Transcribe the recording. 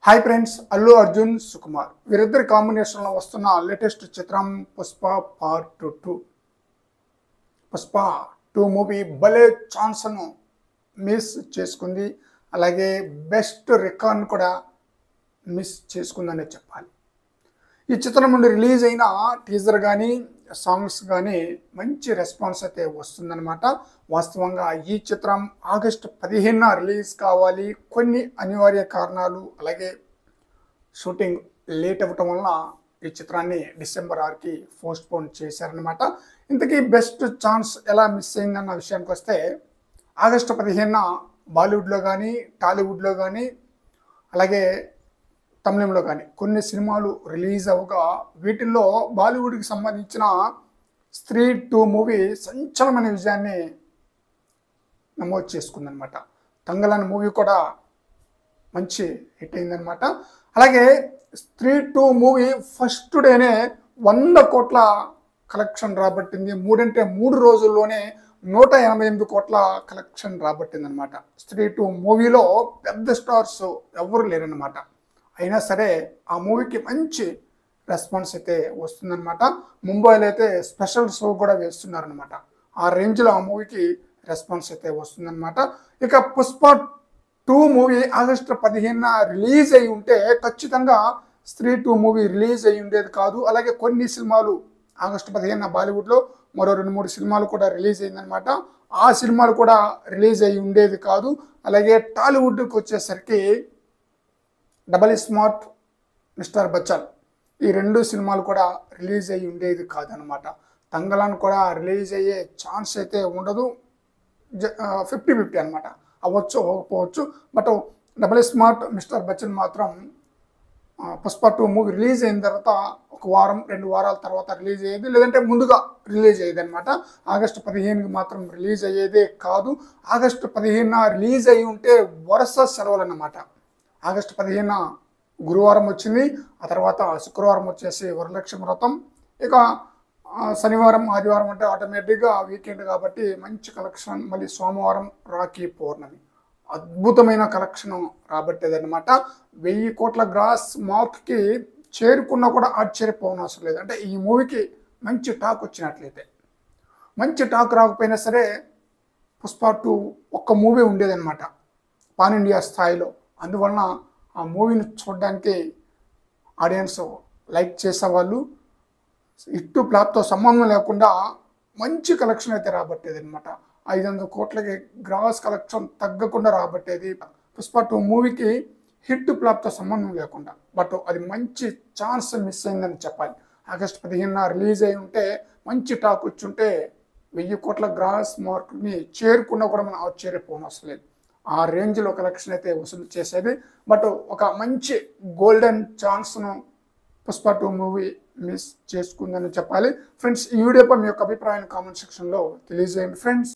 Hi friends, Allu Arjun Sukumar వీరిద్దరి కాంబినేషన్లో వస్తున్న లేటెస్ట్ చిత్రం పుష్ప పార్ట్ 2. పుష్ప 2 మూవీ భలే ఛాన్స్ను మిస్ చేసుకుంది. అలాగే బెస్ట్ రికార్డ్ కూడా మిస్ చేసుకుందనే చెప్పాలి. ఈ చిత్రం నుండి రిలీజ్ అయిన టీజర్ కానీ సాంగ్స్ కానీ మంచి రెస్పాన్స్ అయితే వస్తుందన్నమాట. వాస్తవంగా ఈ చిత్రం ఆగస్టు 15న రిలీజ్ కావాలి. కొన్ని అనివార్య కారణాలు అలాగే షూటింగ్ లేట్ అవ్వటం వలన ఈ చిత్రాన్ని డిసెంబర్ 6కి పోస్ట్పోన్ చేశారనమాట. ఇంతకీ బెస్ట్ ఛాన్స్ ఎలా మిస్ అయిందన్న విషయానికి వస్తే, ఆగస్టు 15న బాలీవుడ్లో కానీ టాలీవుడ్లో కానీ అలాగే తమిళంలో కానీ కొన్ని సినిమాలు రిలీజ్ అవ్వగా వీటిల్లో బాలీవుడ్కి సంబంధించిన స్త్రీ 2 మూవీ సంచలనమైన విజయాన్ని నమోదు చేసుకుందనమాట. తంగలాన్ మూవీ కూడా మంచి హిట్ అయిందనమాట. అలాగే స్త్రీ 2 మూవీ ఫస్ట్ డేనే 100 కోట్ల కలెక్షన్ రాబట్టింది. 3 రోజుల్లోనే 188 కోట్ల కలెక్షన్ రాబట్టింది అనమాట. స్త్రీ 2 మూవీలో పెద్ద స్టార్స్ ఎవరు లేరనమాట. అయినా సరే ఆ మూవీకి మంచి రెస్పాన్స్ అయితే వస్తుందన్నమాట. ముంబైలో అయితే స్పెషల్ షో కూడా వేస్తున్నారనమాట. ఆ రేంజ్లో ఆ మూవీకి రెస్పాన్స్ అయితే వస్తుందన్నమాట. ఇక పుష్ప 2 మూవీ ఆగస్టు 15న రిలీజ్ అయి ఉంటే ఖచ్చితంగా స్త్రీ 2 మూవీ రిలీజ్ అయి ఉండేది కాదు. అలాగే కొన్ని సినిమాలు ఆగస్టు 15న బాలీవుడ్లో మరో 2-3 సినిమాలు కూడా రిలీజ్ అయిందనమాట. ఆ సినిమాలు కూడా రిలీజ్ అయి ఉండేది కాదు. అలాగే టాలీవుడ్కి వచ్చేసరికి డబల్ స్మార్ట్, మిస్టర్ బచ్చన్ ఈ 2 సినిమాలు కూడా రిలీజ్ అయ్యి ఉండేది కాదనమాట. తంగలాన్ కూడా రిలీజ్ అయ్యే ఛాన్స్ అయితే ఉండదు. 50-50 అనమాట. అవ్వచ్చు అవ్వకపోవచ్చు. But double smart, mister Bachchan మాత్రం పుష్ప 2 మూవీ రిలీజ్ అయిన తర్వాత 1 వారం 2 వారాల తర్వాత రిలీజ్ అయ్యేది, లేదంటే ముందుగా రిలీజ్ అయ్యేది అనమాట. ఆగస్టు 15కి మాత్రం రిలీజ్ అయ్యేదే కాదు. ఆగస్టు 15న రిలీజ్ అయ్యి ఉంటే వరుస సెలవులు అన్నమాట. ఆగస్టు 15న గురువారం వచ్చింది. ఆ తర్వాత శుక్రవారం వచ్చేసి వరలక్ష్మి వ్రతం. ఇక శనివారం ఆదివారం అంటే ఆటోమేటిక్గా వీకెండ్ కాబట్టి మంచి కలెక్షన్. మళ్ళీ సోమవారం రాఖీ పౌర్ణమి అద్భుతమైన కలెక్షన్ రాబట్టేదన్నమాట. 1000 కోట్ల గ్రాస్ మార్క్కి చేరుకున్నా కూడా ఆశ్చర్యపోనవసరం లేదు. అంటే ఈ మూవీకి మంచి టాక్ వచ్చినట్లయితే, మంచి టాక్ రాకపోయినా సరే పుష్ప 2 ఒక్క మూవీ ఉండేదన్నమాట పాన్ ఇండియా స్థాయిలో. అందువలన ఆ మూవీని చూడడానికి ఆడియన్స్ లైక్ చేసేవాళ్ళు. ఇట్టు ప్లాప్తో సంబంధం లేకుండా మంచి కలెక్షన్ అయితే రాబట్టేది అనమాట. 500 కోట్లకి గ్రాస్ కలెక్షన్ తగ్గకుండా రాబట్టేది పుష్ప 2 మూవీకి, హిట్ ప్లాప్తో సంబంధం లేకుండా. బట్ అది మంచి ఛాన్స్ మిస్ అయిందని చెప్పాలి. ఆగస్టు 15న రిలీజ్ అయి ఉంటే మంచి టాక్ వచ్చి ఉంటే 1000 కోట్ల గ్రాస్ మార్క్ని చేరుకున్నా కూడా మనం ఆశ్చర్యపోనవసరం లేదు. ఆ రేంజ్లో కలెక్షన్ అయితే వసూలు చేసేది. బట్ ఒక మంచి గోల్డెన్ ఛాన్స్ను పుష్ప 2 మూవీ మిస్ చేసుకుందని చెప్పాలి. ఫ్రెండ్స్, ఈ వీడియోపై మీ యొక్క అభిప్రాయాన్ని కామెంట్ సెక్షన్లో తెలియజేయండి ఫ్రెండ్స్.